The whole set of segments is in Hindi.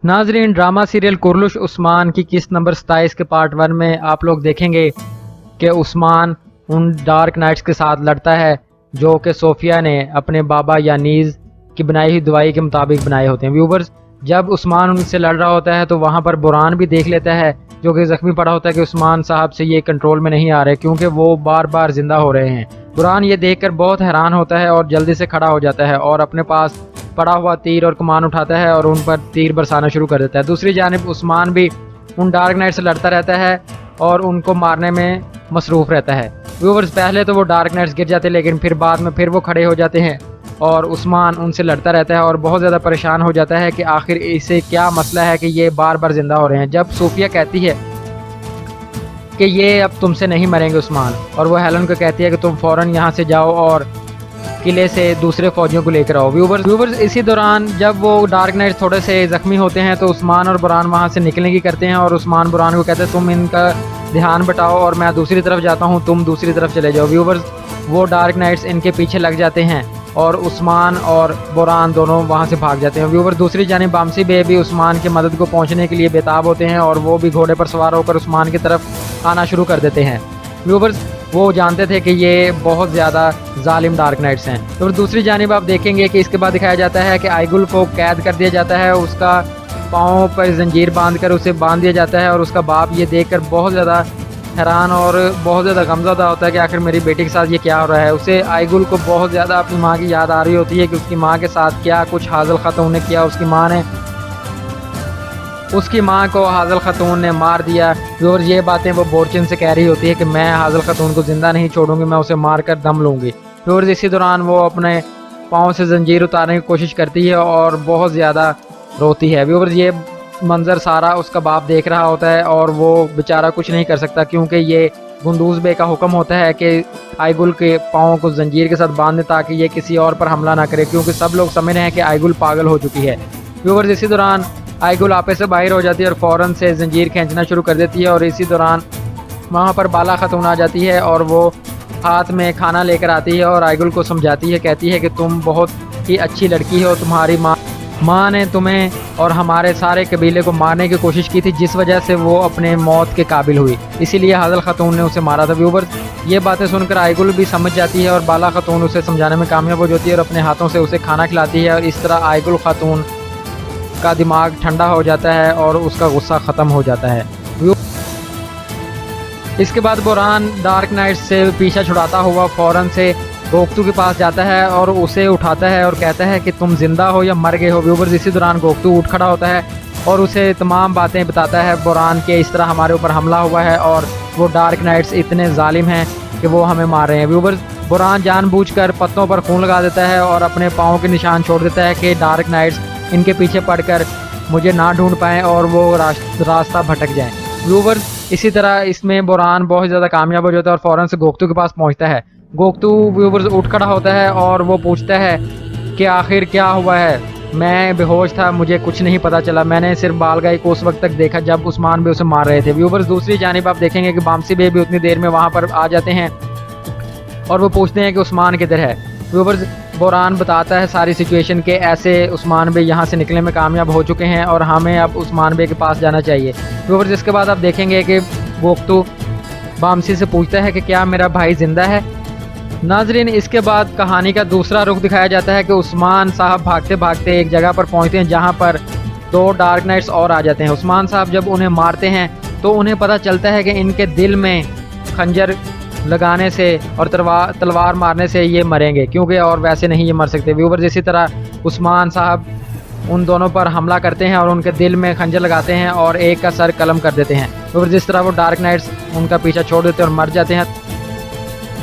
नाजरीन, ड्रामा सीरियल कुरलुश उस्मान की किस्त नंबर 27 के पार्ट 1 में आप लोग देखेंगे कि उस्मान उन डार्क नाइट्स के साथ लड़ता है जो कि सोफिया ने अपने बाबा यानीज़ की बनाई हुई दवाई के मुताबिक बनाए होते हैं। व्यूवर्स, जब उस्मान उनसे लड़ रहा होता है तो वहाँ पर बुरान भी देख लेता है जो कि ज़ख्मी पड़ा होता है कि उस्मान साहब से ये कंट्रोल में नहीं आ रहे क्योंकि वो बार बार ज़िंदा हो रहे हैं। बुरान ये देखकर बहुत हैरान होता है और जल्दी से खड़ा हो जाता है और अपने पास पड़ा हुआ तीर और कमान उठाता है और उन पर तीर बरसाना शुरू कर देता है। दूसरी जानिब उस्मान भी उन डार्क नाइट से लड़ता रहता है और उनको मारने में मसरूफ़ रहता है। व्यूवर्स, पहले तो वो डार्क नाइट्स गिर जाते हैं लेकिन फिर बाद में फिर वो खड़े हो जाते हैं और उस्मान उनसे लड़ता रहता है और बहुत ज़्यादा परेशान हो जाता है कि आखिर इसे क्या मसला है कि ये बार बार ज़िंदा हो रहे हैं। जब सूफिया कहती है कि ये अब तुमसे नहीं मरेंगे उस्मान, और वो हेलन को कहती है कि तुम फ़ौरन यहाँ से जाओ और किले से दूसरे फौजियों को लेकर आओ। व्यूवर्स, इसी दौरान जब वो डार्क नाइट थोड़े से ज़ख्मी होते हैं तो उस्मान और बुरान वहाँ से निकलने की करते हैं और उस्मान बुरान को कहते हैं तुम इनका ध्यान बटाओ और मैं दूसरी तरफ जाता हूँ, तुम दूसरी तरफ चले जाओ। व्यूवर्स, वो डार्क नाइट्स इनके पीछे लग जाते हैं और उस्मान और बुरान दोनों वहाँ से भाग जाते हैं। व्यूवर्स, दूसरी जानिब बामसी बे भी उस्मान की मदद को पहुँचने के लिए बेताब होते हैं और वो भी घोड़े पर सवार होकर उस्मान की तरफ आना शुरू कर देते हैं। व्यूवर्स, वो जानते थे कि ये बहुत ज़्यादा जालिम डार्क नाइट्स हैं। तो दूसरी जानिब आप देखेंगे कि इसके बाद दिखाया जाता है कि आइगुल को कैद कर दिया जाता है, उसका पाँव पर जंजीर बांधकर उसे बांध दिया जाता है और उसका बाप ये देखकर बहुत ज़्यादा हैरान और बहुत ज़्यादा गमज़दा होता है कि आखिर मेरी बेटी के साथ ये क्या हो रहा है। उसे आइगुल को बहुत ज़्यादा अपनी माँ की याद आ रही होती है कि उसकी माँ के साथ क्या कुछ हाज़िल ख़ातून ने किया। उसकी माँ को हाज़िल ख़ातून ने मार दिया और ये बातें वो बोरचिन से कह रही होती है कि मैं हाज़िल ख़ातून को ज़िंदा नहीं छोड़ूंगी, मैं उसे मार कर दम लूँगी। और इसी दौरान वो अपने पाँव से जंजीर उतारने की कोशिश करती है और बहुत ज़्यादा रोती है। व्यूअर्स, ये मंज़र सारा उसका बाप देख रहा होता है और वो बेचारा कुछ नहीं कर सकता क्योंकि ये गुंडूज़ बे का हुक्म होता है कि आइगुल के पाँव को जंजीर के साथ बांध दें ताकि ये किसी और पर हमला ना करे, क्योंकि सब लोग समझ रहे हैं कि आइगुल पागल हो चुकी है। व्यूअर्स, इसी दौरान आइगुल आपे से बाहर हो जाती है और फ़ौरन से जंजीर खींचना शुरू कर देती है और इसी दौरान वहाँ पर बाला ख़ातून आ जाती है और वो हाथ में खाना लेकर आती है और आइगुल को समझाती है, कहती है कि तुम बहुत ही अच्छी लड़की हो, तुम्हारी माँ ने तुम्हें और हमारे सारे कबीले को मारने की कोशिश की थी जिस वजह से वो अपने मौत के काबिल हुई, इसीलिए हाज़िल ख़ातून ने उसे मारा था। व्यूअर्स, ये बातें सुनकर आइगुल भी समझ जाती है और बाला ख़ातून उसे समझाने में कामयाब हो जाती है और अपने हाथों से उसे खाना खिलाती है और इस तरह आइगुल ख़ातून का दिमाग ठंडा हो जाता है और उसका गुस्सा ख़त्म हो जाता है। इसके बाद बुरान डार्क नाइट से पीछा छुड़ाता हुआ फ़ौरन से गोख्तू के पास जाता है और उसे उठाता है और कहता है कि तुम जिंदा हो या मर गए हो। व्यूअर्स, इसी दौरान गोख्तू उठ खड़ा होता है और उसे तमाम बातें बताता है बुरान के इस तरह हमारे ऊपर हमला हुआ है और वो डार्क नाइट्स इतने जालिम हैं कि वो हमें मार रहे हैं। व्यूअर्स, बुरान जानबूझकर पत्तों पर खून लगा देता है और अपने पाँव के निशान छोड़ देता है कि डार्क नाइट्स इनके पीछे पड़कर मुझे ना ढूंढ पाएँ और वो रास्ता भटक जाएँ। व्यूअर्स, इसी तरह इसमें बुरान बहुत ज़्यादा कामयाब हो जाता है और फ़ौरन से गोख्तू के पास पहुंचता है। गोख्तू व्यूअर्स उठ खड़ा होता है और वो पूछता है कि आखिर क्या हुआ है, मैं बेहोश था, मुझे कुछ नहीं पता चला, मैंने सिर्फ बालगाई को उस वक्त तक देखा जब उस्मान भी उसे मार रहे थे। व्यूअर्स, दूसरी जानिब आप देखेंगे कि बामसी बे भी उतनी देर में वहाँ पर आ जाते हैं और वो पूछते हैं कि उस्मान किधर है। व्यूअर्स, बुरान बताता है सारी सिचुएशन के ऐसे उस्मान बे यहाँ से निकलने में कामयाब हो चुके हैं और हमें अब उस्मान बे के पास जाना चाहिए। व्यूअर्स, इसके बाद आप देखेंगे कि गोख्तू बामसी से पूछता है कि क्या मेरा भाई ज़िंदा है। नाजरीन, इसके बाद कहानी का दूसरा रुख दिखाया जाता है कि उस्मान साहब भागते भागते एक जगह पर पहुंचते हैं जहां पर दो डार्क नाइट्स और आ जाते हैं। उस्मान साहब जब उन्हें मारते हैं तो उन्हें पता चलता है कि इनके दिल में खंजर लगाने से और तलवार मारने से ये मरेंगे क्योंकि और वैसे नहीं ये मर सकते। व्यूअर्स, इसी तरह उस्मान साहब उन दोनों पर हमला करते हैं और उनके दिल में खंजर लगाते हैं और एक का सर कलम कर देते हैं। व्यूअर्स, जिस तरह वो डार्क नाइट्स उनका पीछा छोड़ देते हैं और मर जाते हैं।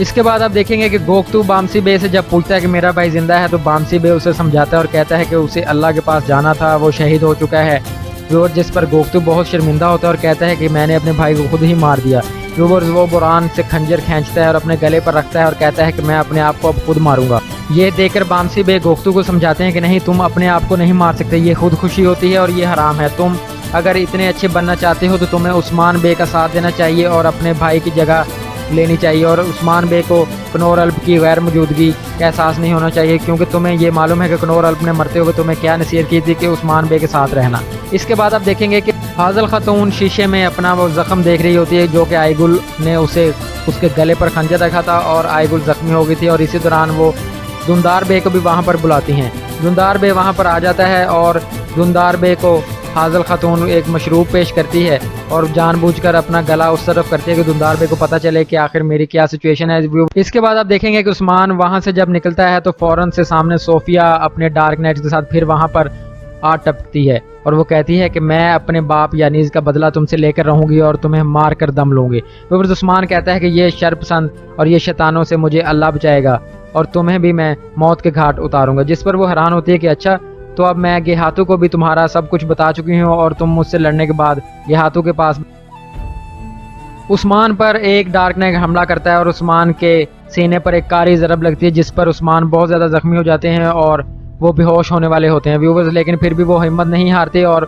इसके बाद आप देखेंगे कि गोख्तू बामसी बे से जब पूछता है कि मेरा भाई ज़िंदा है तो बामसी बे उसे समझाता है और कहता है कि उसे अल्लाह के पास जाना था, वो शहीद हो चुका है। व्यूअर्स, जिस पर गोख्तू बहुत शर्मिंदा होता है और कहता है कि मैंने अपने भाई को खुद ही मार दिया। व्यूअर्स, वो बुरान से खंजर खींचता है और अपने गले पर रखता है और कहता है कि मैं अपने आप को अब खुद मारूंगा। ये देखकर बामसी बे गोख्तू को समझाते हैं कि नहीं, तुम अपने आप को नहीं मार सकते, ये खुद खुशी होती है और ये हराम है। तुम अगर इतने अच्छे बनना चाहते हो तो तुम्हें उस्मान बे का साथ देना चाहिए और अपने भाई की जगह लेनी चाहिए और उस्मान बे को कनौर अल्प की गैर मौजूदगी का एहसास नहीं होना चाहिए, क्योंकि तुम्हें ये मालूम है कि कनौर अल्प ने मरते हुए तुम्हें क्या नसीहत की थी कि उस्मान बे के साथ रहना। इसके बाद आप देखेंगे कि फाजल खातून शीशे में अपना वो जख्म देख रही होती है जो कि आईगुल ने उसे उसके गले पर खंजर रखा था और आईगुल जख्मी हो गई थी। और इसी दौरान वो धुंधार बे को भी वहाँ पर बुलाती हैं। धुंधार बे वहाँ पर आ जाता है और धुंधार बे को फाजल खातून एक मशरूब पेश करती है और जानबूझकर अपना गला उस तरफ करती है कि धुंधार बे को पता चले कि आखिर मेरी क्या सिचुएशन है। इसके बाद आप देखेंगे कि उस्मान वहाँ से जब निकलता है तो फौरन से सामने सोफिया अपने डार्क नाइट्स के साथ फिर वहाँ पर आ टपकती है और वो कहती है कि मैं अपने बाप यानीज का बदला तुमसे लेकर रहूंगी और तुम्हें मार कर दम लूंगी। तो फिर उस्मान कहता है कि ये शर्पसंद और ये शैतानों से मुझे अल्लाह बचाएगा और तुम्हें भी मैं मौत के घाट उतारूंगा। जिस पर वो हैरान होती है कि अच्छा, तो अब मैं गेहातू को भी तुम्हारा सब कुछ बता चुकी हूँ और तुम मुझसे लड़ने के बाद गेहातू के पास। उस्मान पर एक डार्क नाइट हमला करता है और उस्मान के सीने पर एक कारी ज़रब लगती है जिस पर उस्मान बहुत ज़्यादा जख्मी हो जाते हैं और वो बेहोश होने वाले होते हैं व्यूवर्स। लेकिन फिर भी वो हिम्मत नहीं हारते और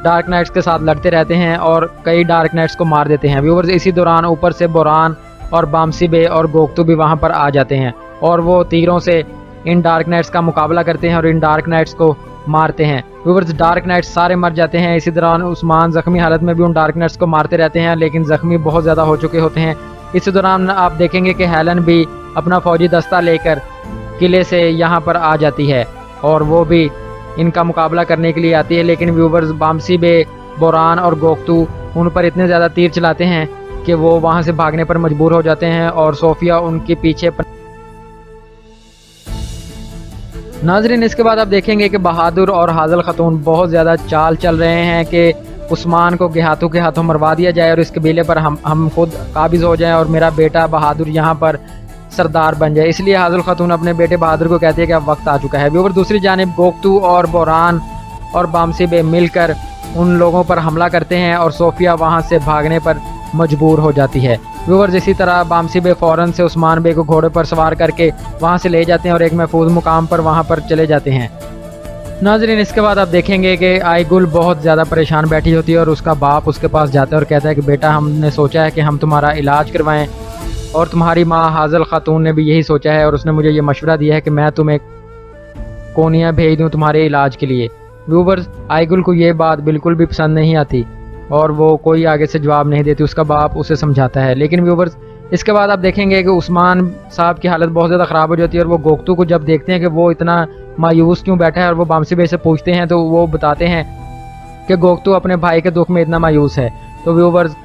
डार्क नाइट्स के साथ लड़ते रहते हैं और कई डार्क नाइट्स को मार देते हैं व्यूवर्स। इसी दौरान ऊपर से बोरान और बामसी बे और गोक्तू भी वहाँ पर आ जाते हैं और वो तीरों से इन डार्क नाइट्स का मुकाबला करते हैं और इन डार्क नाइट्स को मारते हैं व्यूवर्स। डार्क नाइट्स सारे मर जाते हैं। इसी दौरान उस्मान जख्मी हालत में भी उन डार्क नाइट्स को मारते रहते हैं, लेकिन जख्मी बहुत ज़्यादा हो चुके होते हैं। इसी दौरान आप देखेंगे कि हेलन भी अपना फौजी दस्ता लेकर किले से यहाँ पर आ जाती है और वो भी इनका मुकाबला करने के लिए आती है। लेकिन व्यूवर्स, बामसी बे, बोरान और गोक्तू उन पर इतने ज़्यादा तीर चलाते हैं कि वो वहाँ से भागने पर मजबूर हो जाते हैं और सोफिया उनके पीछे नाजरीन। इसके बाद आप देखेंगे कि बहादुर और हाजल खातून बहुत ज़्यादा चाल चल रहे हैं कि उस्मान को गेहातू के हाथों मरवा दिया जाए और इस कबीले पर हम खुद काबिज हो जाएं और मेरा बेटा बहादुर यहाँ पर सरदार बन जाए। इसलिए हाजल खातून अपने बेटे बहादुर को कहती है कि अब वक्त आ चुका है। व्यूवर, दूसरी जानिब गोक्तू और बोरान और बामसी बे मिलकर उन लोगों पर हमला करते हैं और सोफिया वहाँ से भागने पर मजबूर हो जाती है। व्यूवर्स, इसी तरह बामसी बे फ़ौरन से उस्मान बे को घोड़े पर सवार करके वहाँ से ले जाते हैं और एक महफूज मुकाम पर वहाँ पर चले जाते हैं। नाज़रीन, इसके बाद आप देखेंगे कि आईगुल बहुत ज़्यादा परेशान बैठी होती है और उसका बाप उसके पास जाता है और कहता है कि बेटा, हमने सोचा है कि हम तुम्हारा इलाज करवाएं और तुम्हारी माँ हाजल खातून ने भी यही सोचा है और उसने मुझे ये मशवरा दिया है कि मैं तुम्हें कोनिया भेज दूँ तुम्हारे इलाज के लिए। व्यूवर्स, आईगुल को ये बात बिल्कुल भी पसंद नहीं आती और वो कोई आगे से जवाब नहीं देती। उसका बाप उसे समझाता है। लेकिन व्यूवर्स, इसके बाद आप देखेंगे कि उस्मान साहब की हालत बहुत ज़्यादा ख़राब हो जाती है और वो गोक्तू को जब देखते हैं कि वो इतना मायूस क्यों बैठा है और वो बामसी बे से पूछते हैं तो वो बताते हैं कि गोक्तू अपने भाई के दुख में इतना मायूस है। तो व्यूवर्स,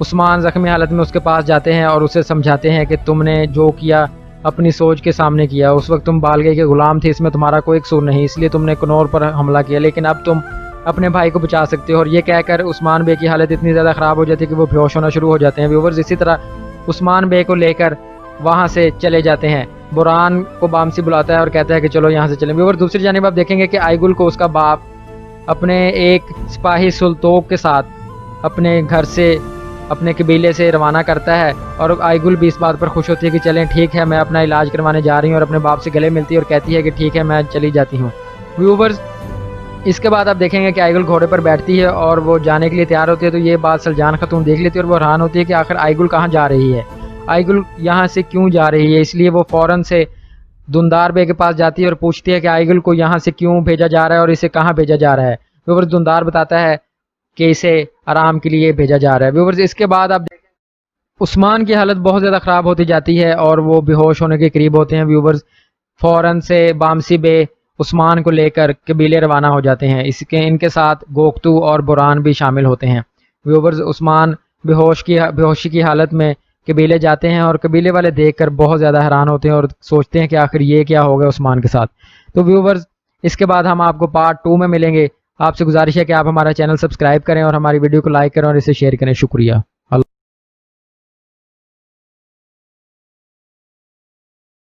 उस्मान ज़ख्मी हालत में उसके पास जाते हैं और उसे समझाते हैं कि तुमने जो किया अपनी सोच के सामने किया। उस वक्त तुम बालगे के गुलाम थे, इसमें तुम्हारा कोई कसूर नहीं, इसलिए तुमने कनौर पर हमला किया, लेकिन अब तुम अपने भाई को बचा सकते हो। और ये कहकर उस्मान बे की हालत इतनी ज़्यादा ख़राब हो जाती है कि वो बेहोश होना शुरू हो जाते हैं। व्यूवर्स, इसी तरह उस्मान बे को लेकर वहाँ से चले जाते हैं। बुरान को बामसी बुलाता है और कहता है कि चलो यहाँ से चलें। व्यूवर्स, दूसरी जानिब आप देखेंगे कि आईगुल को उसका बाप अपने एक सिपाही सुल्तोक के साथ अपने घर से अपने कबीले से रवाना करता है और आईगुल भी इस बात पर खुश होती है कि चलें, ठीक है, मैं अपना इलाज करवाने जा रही हूँ, और अपने बाप से गले मिलती है और कहती है कि ठीक है, मैं चली जाती हूँ। व्यूवर्स, इसके बाद आप देखेंगे कि आईगुल घोड़े पर बैठती है और वो जाने के लिए तैयार होती है। तो ये बात सलजान खातून देख लेती है और वो हैरान होती है कि आखिर आईगुल कहाँ जा रही है, आईगुल यहाँ से क्यों जा रही है। इसलिए वो फ़ौरन से धुंधार बे के पास जाती है और पूछती है कि आईगुल को यहाँ से क्यों भेजा जा रहा है और इसे कहाँ भेजा जा रहा है। व्यूवर्स, धुंधार बताता है कि इसे आराम के लिए भेजा जा रहा है। व्यूवर्स, इसके बाद आप उस्मान की हालत बहुत ज़्यादा ख़राब होती जाती है और वो बेहोश होने के करीब होते हैं। व्यूवर्स, फ़ौरन से बामसी बे उस्मान को लेकर कबीले रवाना हो जाते हैं। इनके साथ गोक्तू और बुरान भी शामिल होते हैं। व्यूवर्स, उस्मान बेहोशी की हालत में कबीले जाते हैं और कबीले वाले देखकर बहुत ज़्यादा हैरान होते हैं और सोचते हैं कि आखिर ये क्या हो गया उस्मान के साथ। तो व्यूवर्स, इसके बाद हम आपको पार्ट 2 में मिलेंगे। आपसे गुजारिश है कि आप हमारा चैनल सब्सक्राइब करें और हमारी वीडियो को लाइक करें और इसे शेयर करें। शुक्रिया।